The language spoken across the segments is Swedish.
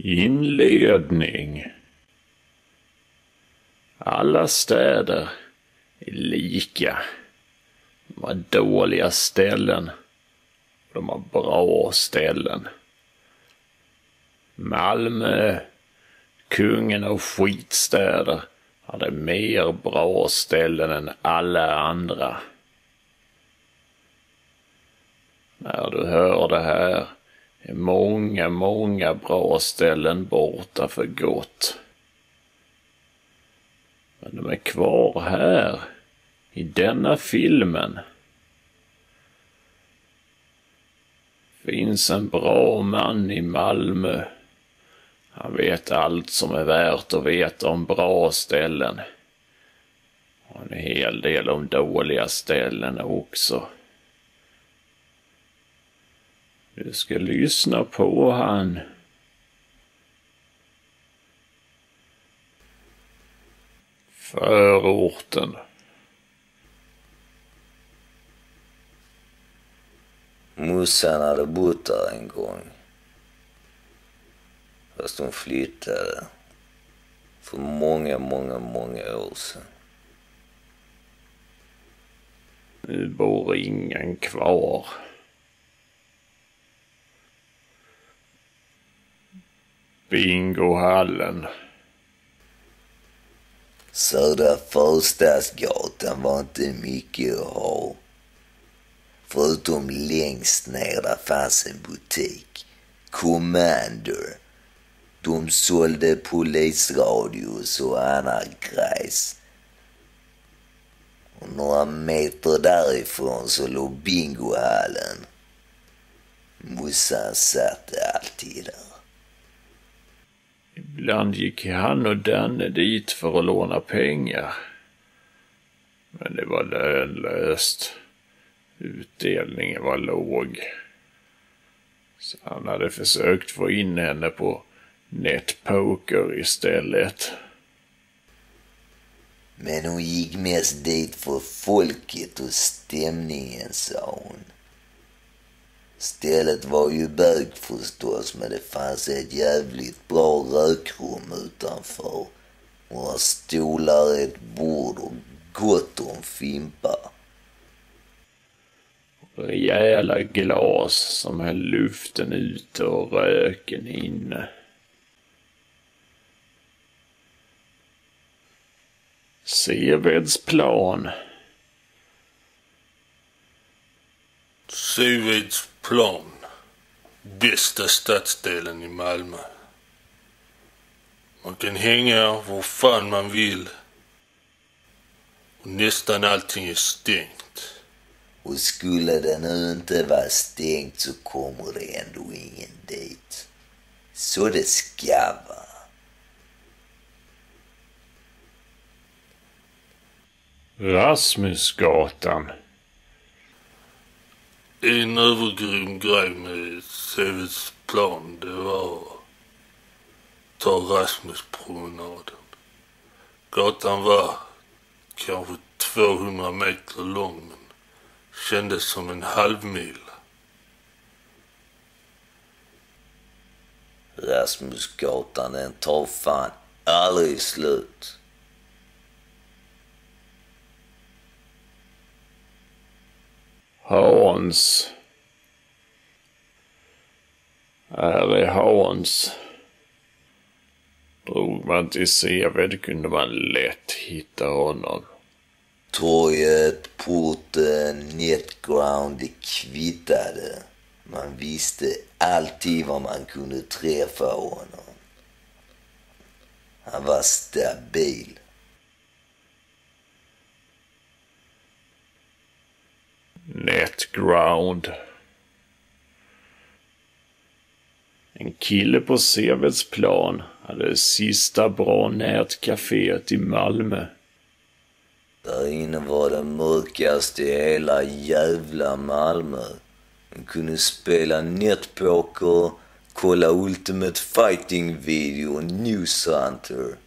Inledning. Alla städer är lika. De har dåliga ställen. De har bra ställen. Malmö, kungen av skitstäder, hade mer bra ställen än alla andra. När du hör det här är många bra ställen borta för gott. Men de är kvar här, i denna filmen. Finns en bra man i Malmö. Han vet allt som är värt att veta om bra ställen. Och en hel del om dåliga ställen också. Du ska lyssna på han. Förorten. Mussan hade bott där en gång. Fast hon flyttade. För många år sedan. Nu bor ingen kvar. Bingohallen. Södra Förstadsgatan var inte mycket att ha. Förutom längst ner där fanns en butik. Commander. De sålde polisradios och annan grejs. Och några meter därifrån så låg bingohallen. Mussan satte alltid där. Ibland gick han och Danne dit för att låna pengar. Men det var lönlöst. Utdelningen var låg. Så han hade försökt få in henne på netpoker istället. Men hon gick mest dit för folket och stämningen, sa hon. Stället var ju bög förstås, men det fanns ett jävligt bra rökrum utanför. Några stolar, ett bord och gott om fimpar. Rejäla glas som höll luften ute och röken inne. Sevedsplan. Seveds-plan. Bästa stadsdelen i Malmö. Man kan hänga var fan man vill. Och nästan allting är stängt. Och skulle det nu inte vara stängt så kommer det ändå ingen dit. Så det ska vara. Rasmusgatan. En övergrym grej med Sevedsplan, det var ta Rasmuspromenaden. Gatan var kanske 200 meter lång, men kändes som en halvmil. Rasmusgatan, den tar fan aldrig slut. Hans. Här är Hans. Drog man till Seved kunde man lätt hitta honom. Torget, porten, netground, det kvittade. Man visste alltid var man kunde träffa honom. Han var stabil. Netground. En kille på Sevedsplan hade det sista bra nätcaféet i Malmö. Där inne var det mörkaste i hela jävla Malmö. Man kunde spela netpoker, kolla Ultimate Fighting Video och News Hunter.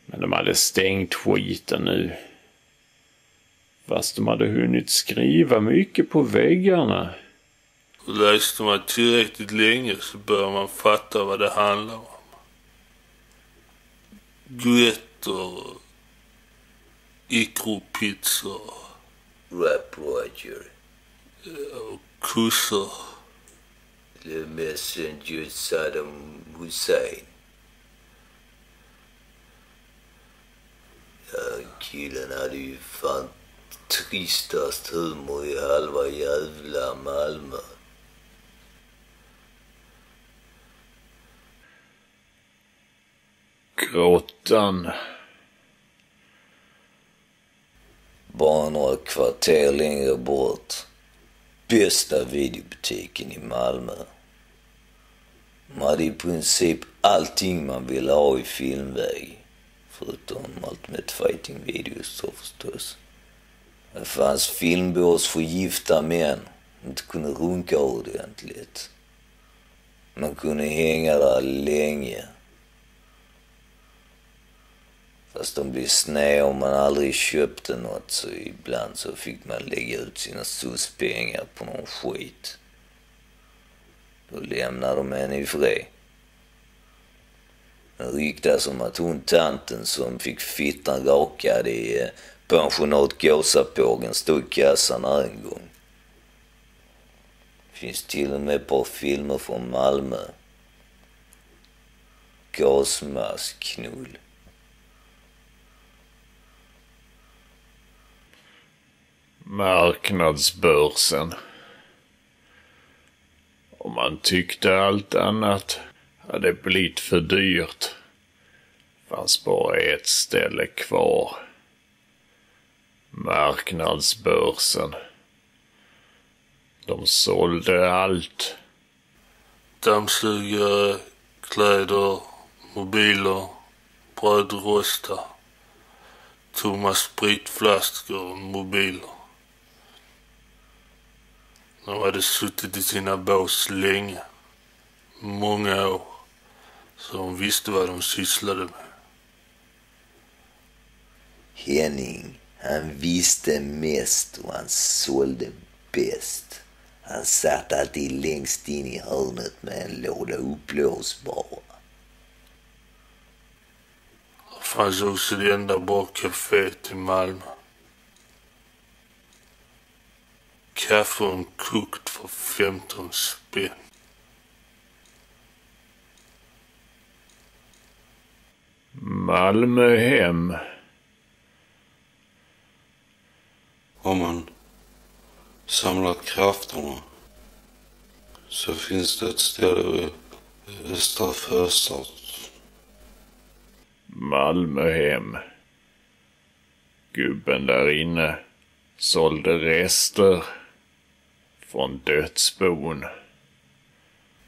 Men de hade stängt skiten nu. Fast de hade hunnit skriva mycket på väggarna. Och läste man tillräckligt länge så bör man fatta vad det handlar om. Guetter, ikropizzor, Rap Roger. och kussor. The messenger Saddam Hussein. Ja, killen hade ju fan tristast humor i halva jävla Malmö. Grottan. Bara några kvarter längre bort. Bästa videobutiken i Malmö. Man hade i princip allting man ville ha i filmväg. Förutom Ultimate Fighting-videos så förstås. Det fanns filmbås för gifta män. Inte kunde runka ordentligt. Man kunde hänga där länge. Fast de blev sned om man aldrig köpte något, så ibland så fick man lägga ut sina suspengar på någon skit. Då lämnade de henne i fred. Det ryktas om att hon tanten som fick fittan rakad i pensionat Gåsapågen stod i kassan en gång. Finns till och med ett par filmer från Malmö. Gasmaskknull. Marknadsbörsen. Om man tyckte allt annat hade blivit för dyrt, fanns bara ett ställe kvar. Marknadsbörsen. De sålde allt. Dammsugare, kläder, mobiler, brödrostar, tomma spritflaskor och mobiler. De hade suttit i sina bås länge, många år, så de visste vad de sysslade med. Henning, han visste mest och han sålde bäst. Han satt alltid längst in i hörnet med en låda upplåsbara. Det fanns också det enda bra kaféet i Malmö. Kaffen kokt för 15 spänn. Malmöhem. Om man samlar krafterna så finns det ett ställe vid Östra Förstad. Malmöhem. Gubben där inne sålde rester från dödsbon.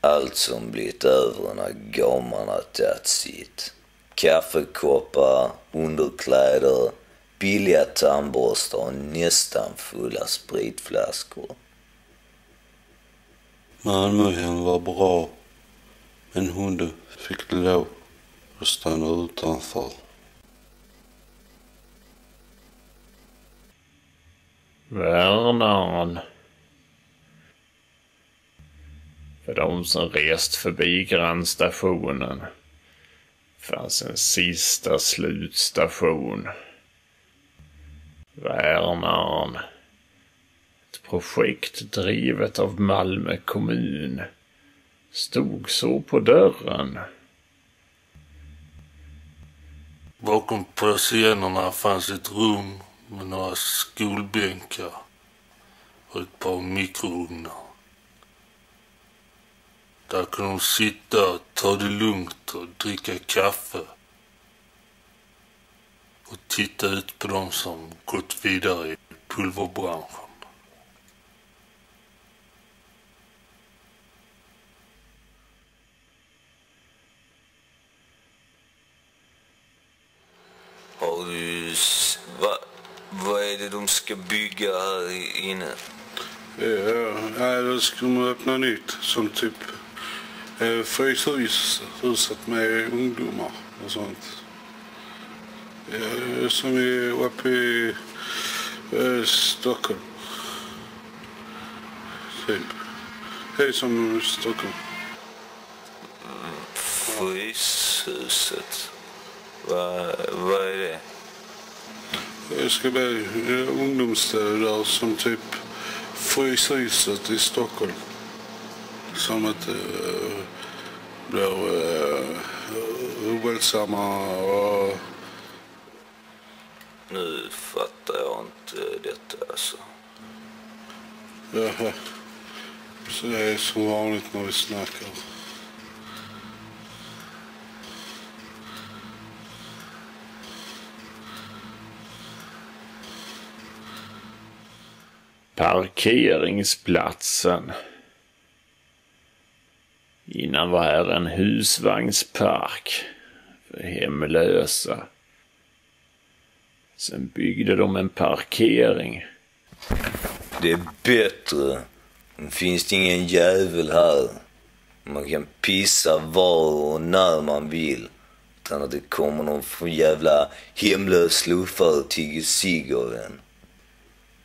Allt som blivit över när gamarna tagit sitt. Kaffekoppar, underkläder, billiga tandborstar och nästan fulla spritflaskor. Malmöhem var bra, men hunden fick lov att stanna utanför. Värnaren. För de som rest förbi grannstationen fanns en sista slutstation. Värnaren. Ett projekt drivet av Malmö kommun. Stod så på dörren. Bakom persiennerna fanns ett rum med några skolbänkar och ett par mikrougnar. Där kunde de sitta och ta det lugnt och dricka kaffe och titta ut på dem som gått vidare i pulverbranschen. Har du... Vad är det de ska bygga här inne? Ja, då ska man öppna nytt som typ fryshuset med ungdomar och sånt. Som är uppe i Stockholm. Typ. Hej som Stockholm. Fryshuset. Vad är det? Jag ska bli ungdomsställe där som typ Fryshuset i Stockholm. Som ett blir ovälsamma och... Nu fattar jag inte detta alltså. Jaha. Så det är som vanligt när vi snackar. Parkeringsplatsen. Innan var här en husvagnspark för hemlösa. Sen byggde de en parkering. Det är bättre. Finns det ingen jävel här. Man kan pissa var och när man vill. Utan att det kommer någon från jävla hemlös sluffare och tigger cigg av en.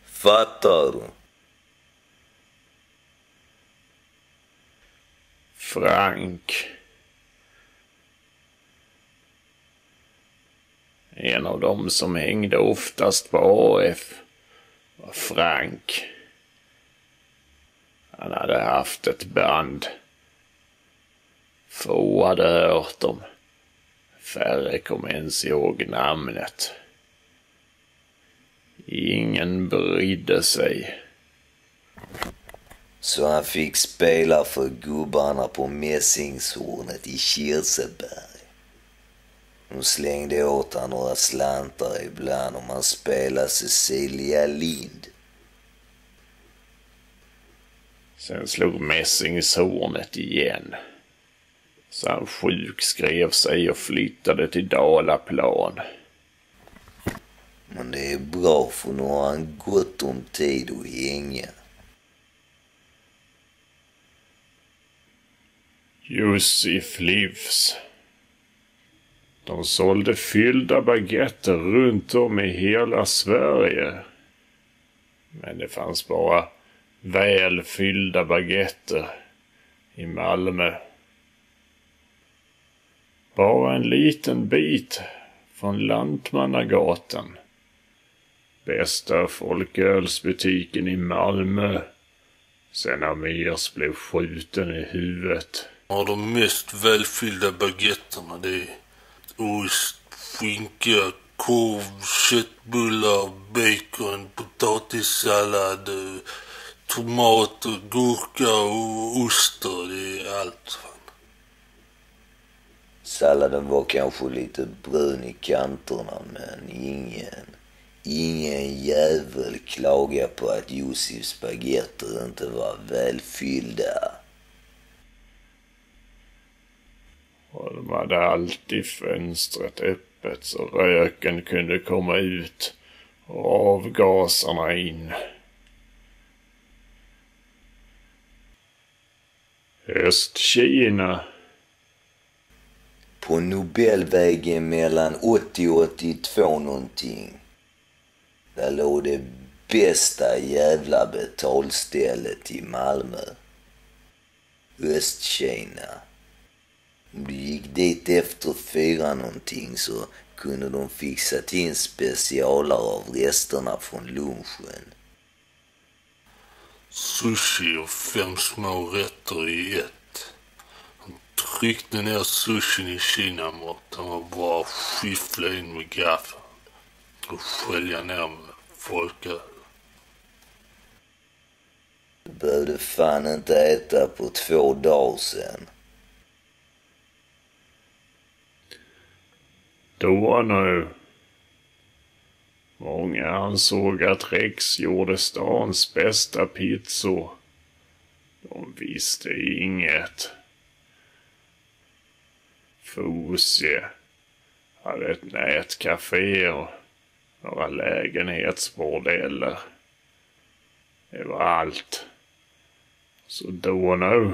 Fattar du? Frank. En av dem som hängde oftast på AF var Frank. Han hade haft ett band. Få hade hört dem. Färre kom ens ihåg namnet. Ingen brydde sig. Så han fick spela för gubbarna på Mässingshornet i Kirseberg. De slängde åt han några slantar ibland om han spelade Cecilia Lind. Sen slog Mässingshornet igen. Så han sjukskrev sig och flyttade till Dalaplan. Men det är bra för nu har han gott om tid att hänga. Jussi Flivs. De sålde fyllda baguetter runt om i hela Sverige. Men det fanns bara väl fyllda baguetter i Malmö. Bara en liten bit från Lantmannagatan. Bästa folkölsbutiken i Malmö. Sen när Mers blev skjuten i huvudet. Ja, de mest välfyllda baguetterna, det är ost, skinka, korv, köttbullar, bacon, potatissallad, tomater, gurka och oster. Det är allt. Salladen var kanske lite brun i kanterna, men ingen jävel klagar på att Josefs baguetter inte var välfyllda. Och de hade alltid fönstret öppet så röken kunde komma ut och avgaserna in. Östkina. På Nobelvägen mellan 80 och 82 någonting. Där låg det bästa jävla betalstället i Malmö. Östkina. Om du gick dit efter 4 någonting så kunde de fixa till specialer av resterna från lunchen. Sushi och 5 små rätter i ett. Han tryckte ner sushin i kinamåtten och bara skifflade in med gaffeln och skölja ner med folköl. Du behövde fan inte äta på 2 dagar sen. Då nu. Många ansåg att Rex gjorde stans bästa pizzor. De visste inget. Fosie hade ett nätcafé och några lägenhetsbordeller. Det var allt. Så då nu.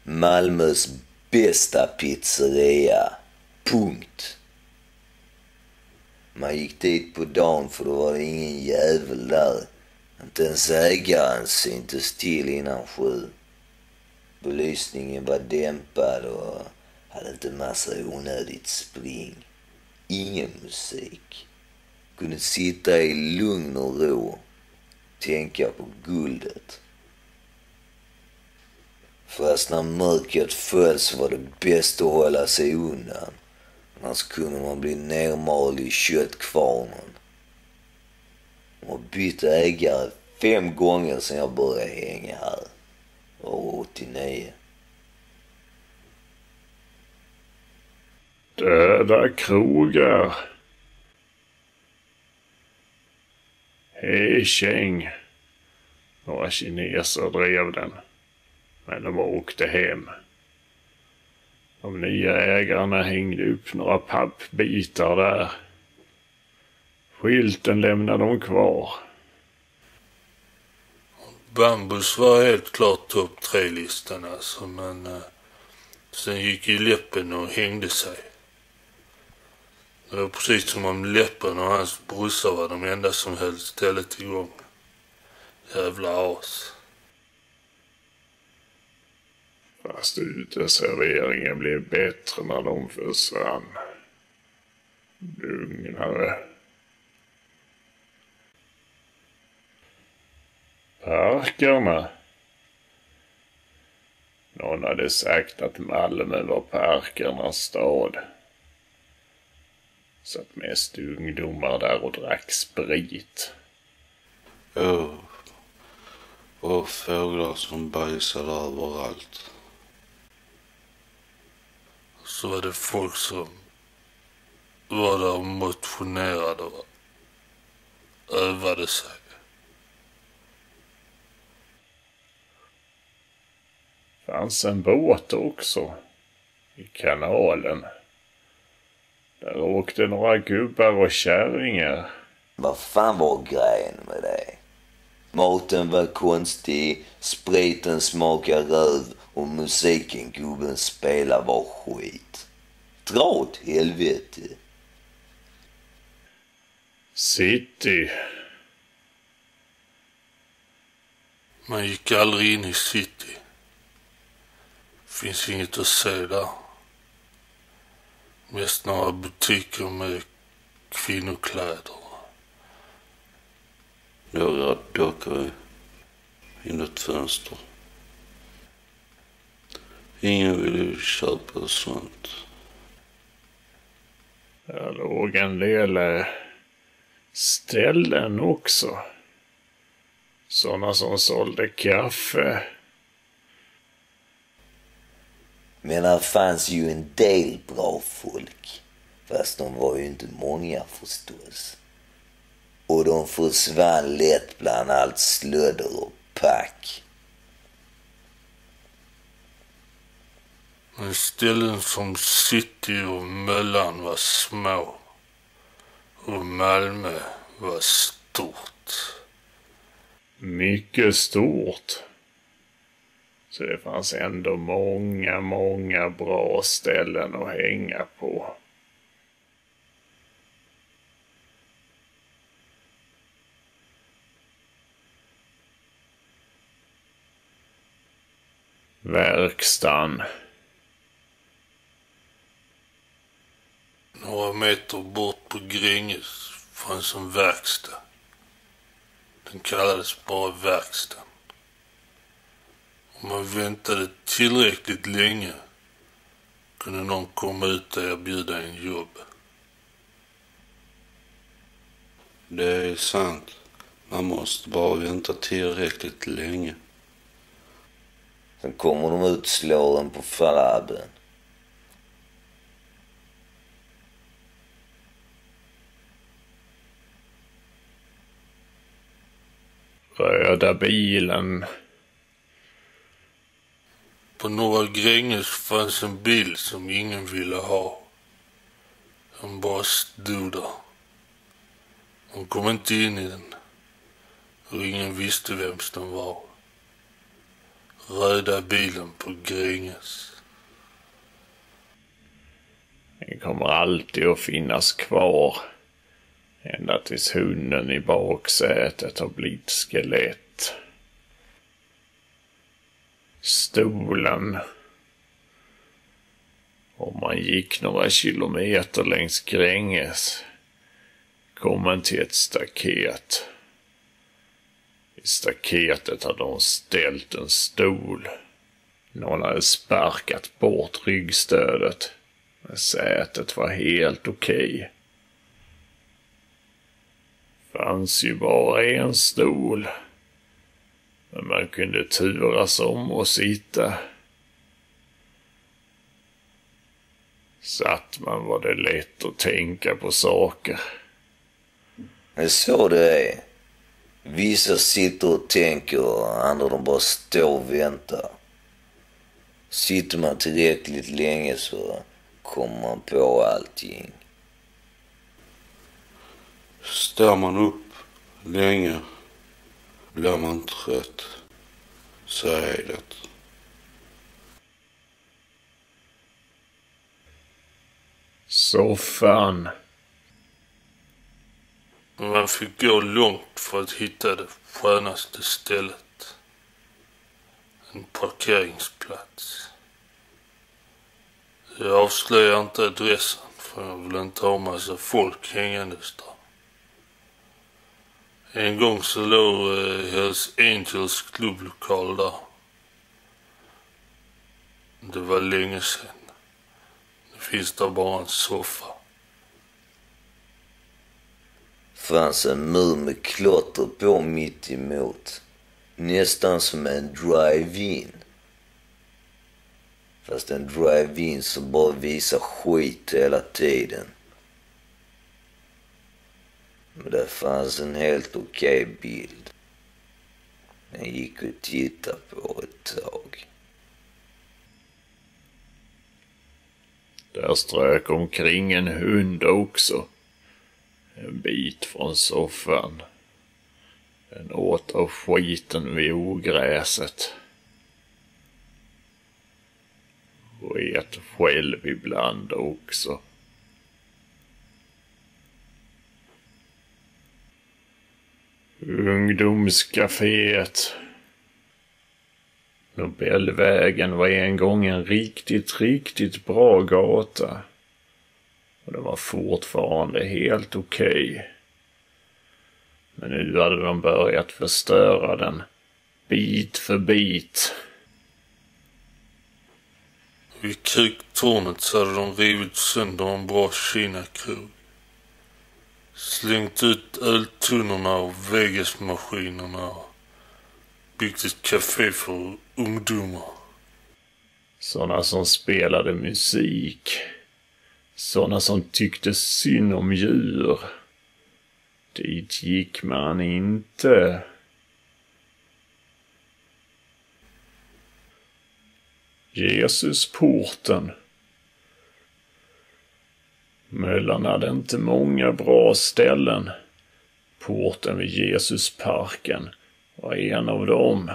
Malmös bästa pizzeria. Punkt. Man gick dit på dagen för då var det ingen jävel där. Inte ens ägaren syntes till innan 7. Belysningen var dämpad och hade inte massa onödigt spring. Ingen musik. Kunde sitta i lugn och ro. Tänka på guldet. Fast när mörkret föll så var det bäst att hålla sig undan. Annars kunde man bli nermal i köttkvarnen. Och bytt ägare 5 gånger sedan jag började hänga här. År 89. Döda krogar. Hej Kring. Några kineser drev den. Men de åkte hem. De nya ägarna hängde upp några pappbitar där. Skylten lämnade de kvar. Bambus var helt klart topp 3-listan alltså, men sen gick ju Läppen och hängde sig. Det var precis som om Läppen och hans brorsor var de enda som höll stället igång. Jävla as. Fast uteserveringen blev bättre när de försvann. Lugnare. Parkerna. Någon hade sagt att Malmö var parkernas stad. Satt mest ungdomar där och drack sprit. Och fåglar som bajsade överallt. Så var det folk som var där och motionerade och övade sig. Fanns en båt också. I kanalen. Där åkte några gubbar och kärringar. Vad fan var grejen med det? Maten var konstig, spriten smakade röv och musiken gubben spelar var skit. Dra åt helvete. City. Man gick aldrig in i city. Finns inget att se där. Mest några butiker med kvinnokläder. Några dockor i något fönster. Ingen ville köpa sånt. Där låg en del ställen också. Sådana som sålde kaffe. Men här fanns ju en del bra folk. Fast de var ju inte många förstås. Och de försvann lätt bland allt slödder och pack. Men ställen som City och Möllan var små. Och Malmö var stort. Mycket stort. Så det fanns ändå många bra ställen att hänga på. Verkstan. Några meter bort på Gränges fanns en verkstad. Den kallades bara verkstan. Om man väntade tillräckligt länge kunde någon komma ut och erbjuda en jobb. Det är sant. Man måste bara vänta tillräckligt länge. Sen kommer de ut och slår en på flabben. Röda bilen. På några Gränges fanns en bil som ingen ville ha. Han bara stod där. Hon kom inte in i den. Och ingen visste vems den var. Röda bilen på Gränges. Den kommer alltid att finnas kvar. Ända tills hunden i baksätet har blivit skelett. Stolen. Om man gick några kilometer längs Gränges kom man till ett staket. I staketet hade de ställt en stol. Någon hade sparkat bort ryggstödet, men sätet var helt okej. Fanns ju bara en stol, men man kunde turas om och sitta. Satt man var det lätt att tänka på saker. Men så det är. Vissa sitter och tänker och andra de bara står och väntar. Sitter man tillräckligt länge så kommer man på allting. Står man upp länge blir man trött. Så är det. Soffan. Man fick gå långt för att hitta det skönaste stället. En parkeringsplats. Jag avslöjar inte adressen för jag vill inte ha massa folk hängandes där. En gång så låg Hells Angels klubblokal där. Det var länge sedan. Det finns där bara en soffa. Fanns en mur med klotter på mitt emot. Nästan som en drive-in. Fast en drive-in som bara visar skit hela tiden. Men det fanns en helt okej bild. Jag gick och tittade på ett tag. Där strök omkring en hund också. En bit från soffan. Den åt av skiten vid ogräset. Och ät själv ibland också. Ungdomscaféet. Nobelvägen var en gång en riktigt bra gata. Och det var fortfarande helt okej. Men nu hade de börjat förstöra den. Bit för bit. Vid krigtornet så hade de rivit sönder en bra Kina-krog. Slängt ut öltunnorna och Vegas-maskinerna och byggt ett café för ungdomar. Såna som spelade musik. Såna som tyckte synd om djur. Dit gick man inte. Jesusporten. Möllan hade inte många bra ställen. Porten vid Jesusparken var en av dem.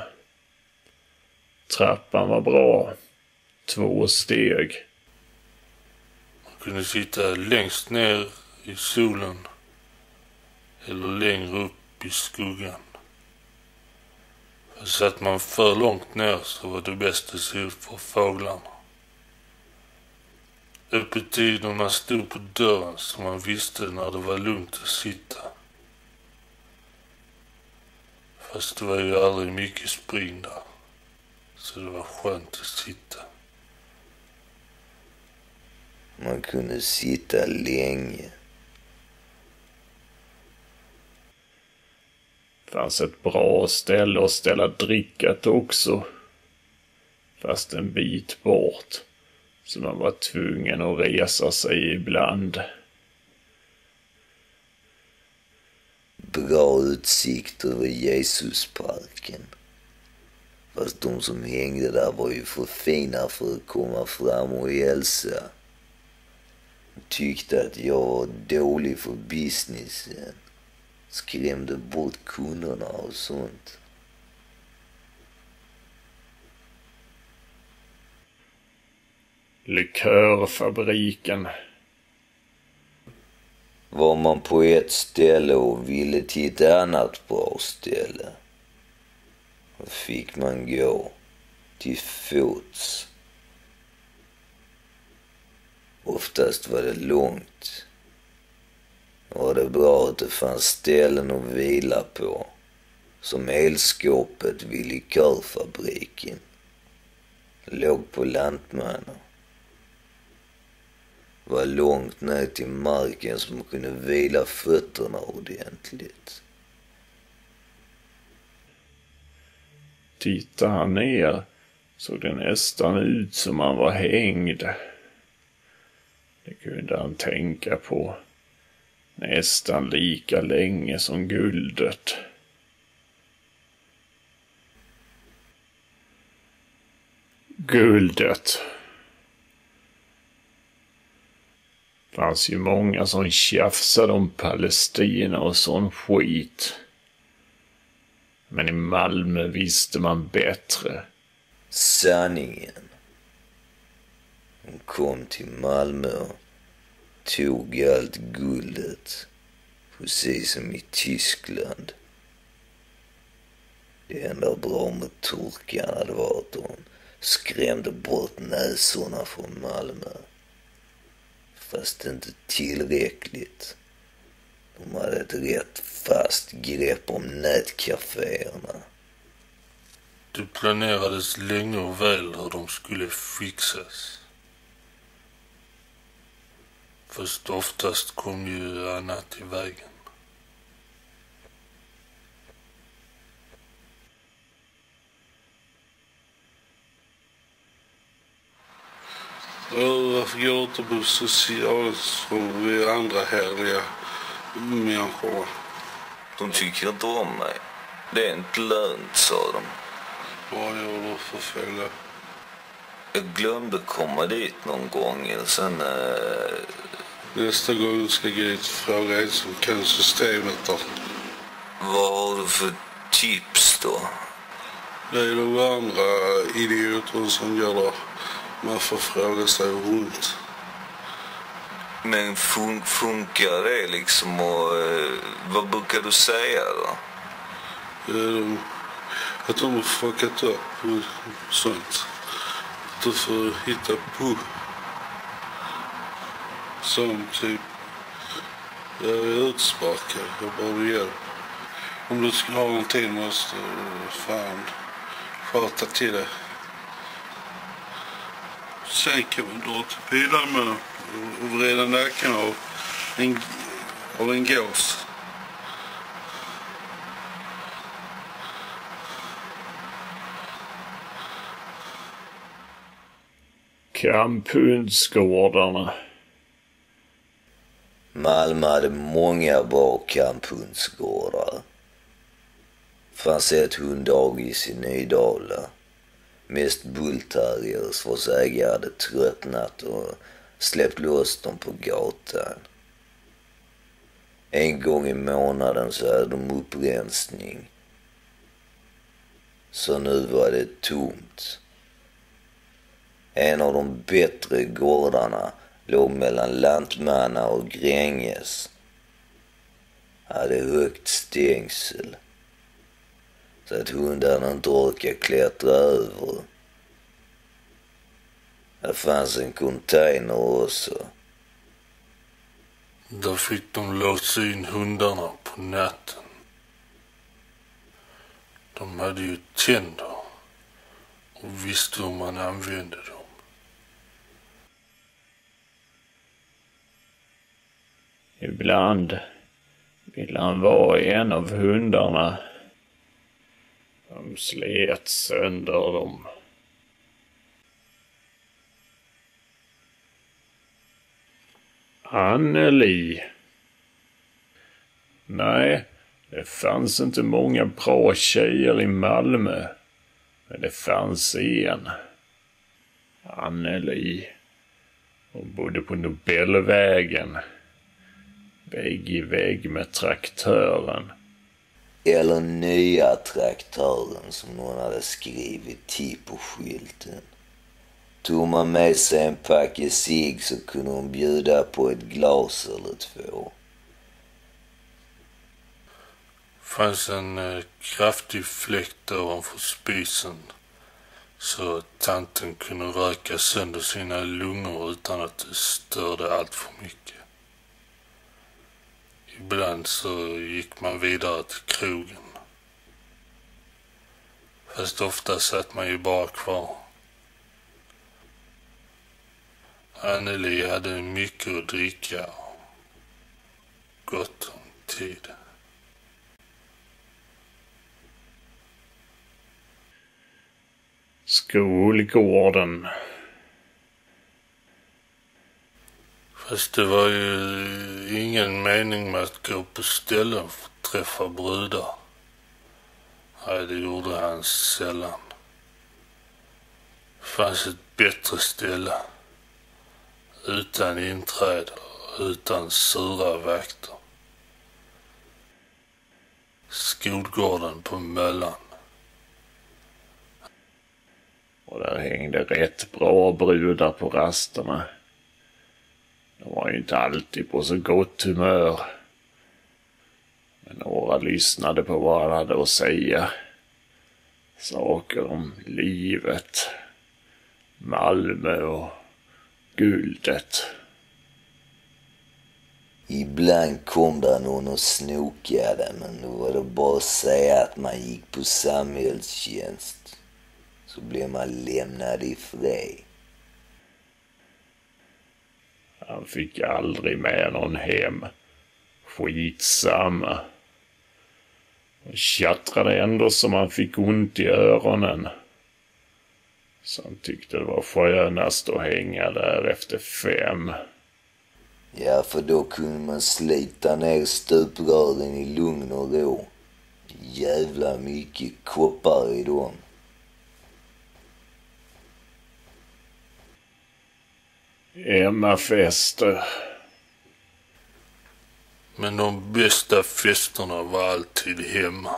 Trappan var bra. 2 steg. Man kunde sitta längst ner i solen eller längre upp i skuggan. För satt man för långt ner så var det bäst att se ut för fåglarna. Öppettiderna stod på dörren så man visste när det var lugnt att sitta. Fast det var ju aldrig mycket spring där. Så det var skönt att sitta. Man kunde sitta länge. Fanns ett bra ställe att ställa drickat också. Fast en bit bort. Så man var tvungen att resa sig ibland. Bra utsikt över Jesusparken. Fast de som hängde där var ju för fina för att komma fram och hälsa. Tyckte att jag var dålig för businessen. Skrämde bort kunderna och sånt. Likörfabriken. var man på ett ställe och ville till ett annat bra ställe. Då fick man gå till fots. Oftast var det långt. Och det var bra att det fanns ställen att vila på. Som elskåpet vid likörfabriken. Låg på Lantmännen. Var långt ner till marken som kunde vila fötterna ordentligt. Tittade han ner såg det nästan ut som han var hängd. Det kunde han tänka på nästan lika länge som guldet. Guldet. Det fanns ju många som tjafsade om Palestina och sån skit. Men i Malmö visste man bättre. Sanningen. Hon kom till Malmö och tog allt guldet. Precis som i Tyskland. Det enda bra med turkarna var att de skrämde bort näsorna från Malmö. Fast inte tillräckligt. De hade ett rätt fast grepp om nätkaféerna. Det planerades länge och väl hur de skulle fixas. Fast oftast kom ju annat i vägen. Varför går du inte på socialt som vi andra härliga människor? De tycker inte om mig. Det är inte lönt, sa de. Vad gör du för fel? Jag glömde komma dit någon gång. Eller sen... Nästa gång du ska gå dit fråga en som kan systemet då. Vad har du för tips då? Det är de andra idioter som gör det. Man får fråga sig runt. Men funkar det liksom och vad brukar du säga då? Att de har fuckat upp och sånt. Du får hitta på. Som typ, jag är utsparkad, jag behöver hjälp. Om du ska ha en tid måste du fan sköta till det. Sen kan vi dra till bilar med och vrida nacken av en gås. Kamphundsgårdarna. Malmö hade många bra kamphundsgårdar. Fanns ett hunddagis i Nydala. Mest bullterriers vars ägare hade tröttnat och släppt loss dem på gatan. En gång i månaden så hade de upprensning. Så nu var det tomt. En av de bättre gårdarna låg mellan Lantmanna och Gränges. Hade högt stängsel. Så att hundarna inte orkar klättra över. Det fanns en container också. Där fick de låsa in hundarna på natten. De hade ju tänder och visste hur man använde dem. Ibland ville han vara en av hundarna. De slet sönder dem. Anneli. Nej, det fanns inte många bra tjejer i Malmö. Men det fanns en. Anneli. Hon bodde på Nobelvägen. Vägg i vägg med traktören. Eller nya traktören som någon hade skrivit till på skylten. Tog man med sig en packe cigg så kunde hon bjuda på ett glas eller två. fanns en kraftig fläkt ovanför spisen så att tanten kunde röka sönder sina lungor utan att det störde allt för mycket. Ibland så gick man vidare till krogen. Fast ofta satt man ju bara kvar. Anneli hade mycket att dricka och gott om tid. Skolgården. Fast det var ju ingen mening med att gå på ställen för att träffa brudar. Nej, det gjorde han sällan. Det fanns ett bättre ställe. Utan inträde och utan sura vakter. Skolgården på Möllan. Och där hängde rätt bra brudar på rasterna. De var ju inte alltid på så gott humör. Men några lyssnade på vad han hade att säga. Saker om livet, Malmö och guldet. Ibland kom där någon och snokade, men då var det bara att säga att man gick på samhällstjänst. Så blev man lämnad i fred. Han fick aldrig med någon hem. Skitsamma. Han tjattrade ändå som han fick ont i öronen. Så han tyckte det var skönast att hänga där efter 5. Ja, för då kunde man slita ner stuprören i lugn och ro. Jävla mycket koppar i dem. Hemmafester. Men de bästa festerna var alltid hemma.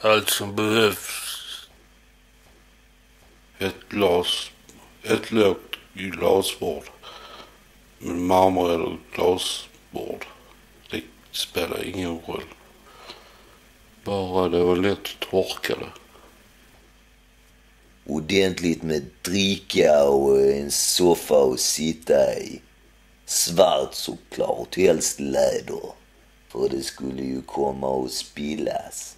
Allt som behövs. Ett lågt glasbord med marmor eller glasbord. Det spelar ingen roll. Bara det var lätt att torka det. Ordentligt med dricka och en soffa att sitta i. Svart såklart, helst läder. För det skulle ju komma att spillas.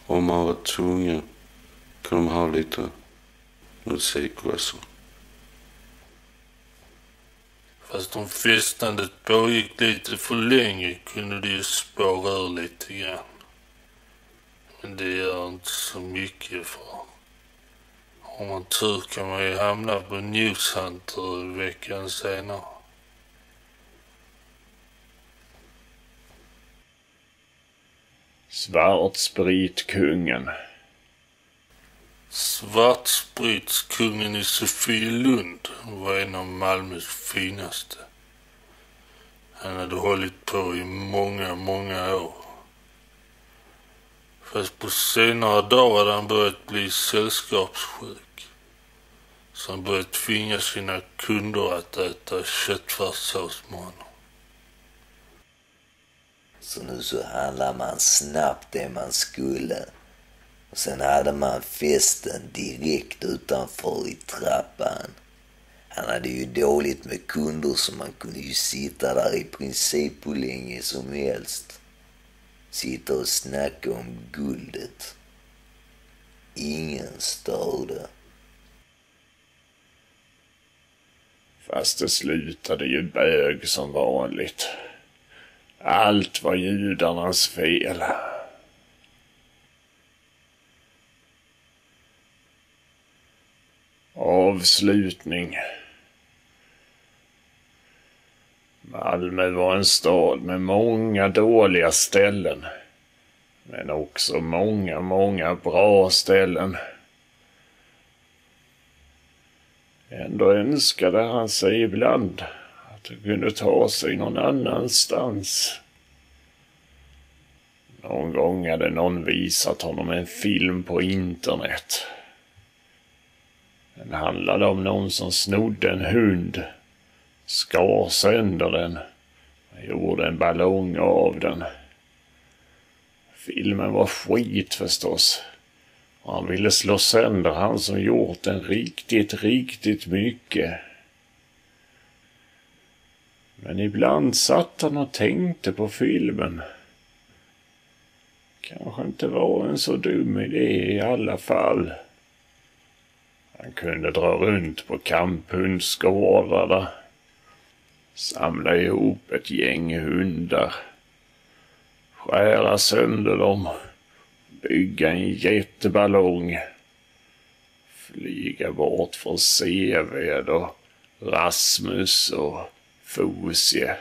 Om man var tvungen kunde man ha lite musik också. Fast om festandet pågick lite för länge kunde det ju spåra ur lite grann. Men det gör inte så mycket för. Om man tur kan man ju hamna på Newshunter veckan senare. Svartspritkungen. Svartspritskungen i Sofielund var en av Malmös finaste. Han hade hållit på i många år. Fast på senare dagar hade han börjat bli sällskapssjuk. Så han började tvinga sina kunder att äta köttfärssås med honom. Så nu så handlar man snabbt det man skulle. Och sen hade man festen direkt utanför i trappan. Han hade ju dåligt med kunder så man kunde ju sitta där i princip hur länge som helst. Sitta och snacka om guldet. Ingen störde. Fast det slutade ju bög som vanligt. Allt var judarnas fel. Avslutning. Malmö var en stad med många dåliga ställen. Men också många bra ställen. Ändå önskade han sig ibland att han kunde ta sig någon annanstans. Någon gång hade någon visat honom en film på internet. Den handlade om någon som snodde en hund, skar sönder den och Han gjorde en ballong av den. Filmen var skit förstås. Och han ville slå sönder han som gjort den riktigt mycket. Men ibland satt han och tänkte på filmen. Kanske inte var en så dum idé i alla fall. Han kunde dra runt på kamphundsgårdarna. Samla ihop ett gäng hundar. Skära sönder dem. Bygga en jätteballong. Flyga bort från Seved och Rasmus och Fosie.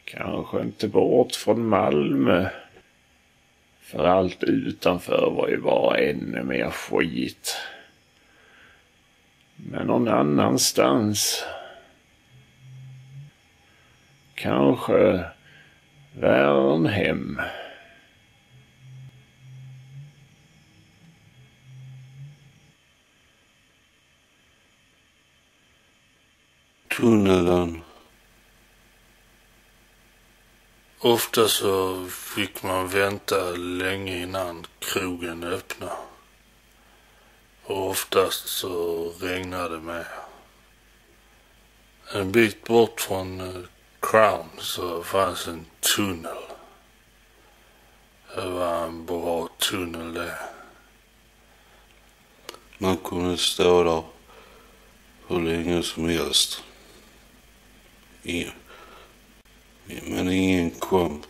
Kanske inte bort från Malmö. För allt utanför var ju bara ännu mer skit. Men någon annanstans. Kanske Värnhem. Tunneln. Ofta så fick man vänta länge innan krogen öppnade. Och oftast så regnade det med. En bit bort från Crown så fanns en tunnel. Det var en bra tunnel där. Man kunde stå där hur länge som helst. Men ingen kom